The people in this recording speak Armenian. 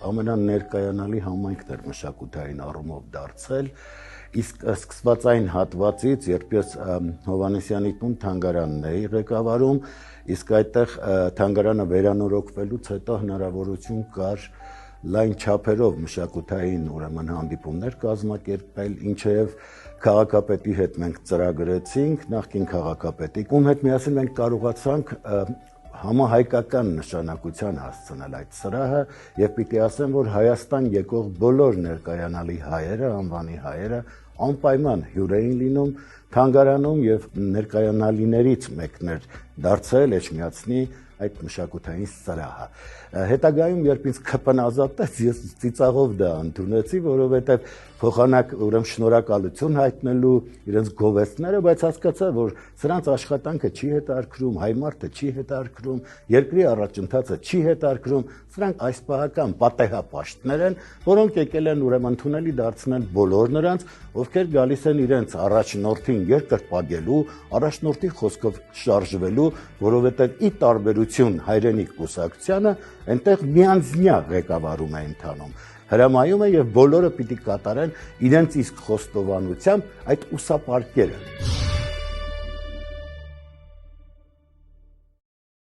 ամենաներկայանալի համայնքն էր մշակութային առումով դարձել, իսկ սկսված այն հատվածից, երբ ես Հովհաննիսյանի տուն թանգարանն էի ղեկավարում, իսկ այդտեղ թանգարանը վերանորոգվելուց հետո հնարավորություն կար լայն չափերով մշակութային ուրեմն հանդիպումներ կազմակերպել, ինչեև քաղաքապետի հետ մենք ծրագրեցինք, նախկին քաղաքապետի, ում հետ միասին մենք կարողացանք համահայկական նշանակության հասցնել այդ սրահը եւ պիտի ասեմ, որ Հայաստան եկող բոլոր ներկայանալի հայերը, անվանի հայերը անպայման հյուր էին լինում թանգարանում եւ ներկայանալիներից մեկն էր դարձել Էջմիածնի այդ մշակութային սրահը։ Հետագայում երբ ինձ ԿՊ-ն ազատեց, ես ծիծաղով դա ընդունեցի, որովհետեւ փոխանակ ուրեմն շնորհակալություն հայտնելու իրենց գովեստները, բայց հասկացա, որ սրանց աշխատանքը չի հետաքրքրում, հայ մարդը չի հետաքրքրում, երկրի առաջընթացը չի հետաքրքրում, սրանք այսպահական պատեհապաշտներ են, որոնք եկել են ուրեմն ընդունելի դարձնել բոլոր նրանց, ովքեր գալիս են իրենց առաջնորդին երկրպագելու, առաջնորդի խոսքով շարժվելու, որովհետեւ ի տարբերություն հայրենիք կուսակցությանը, այնտեղ միանձնյա ղեկավարում է ընթանում։ Հրամայում է եւ բոլորը պիտի կատարեն իրենց իսկ խոստովանությամբ այդ ուսապարկերը։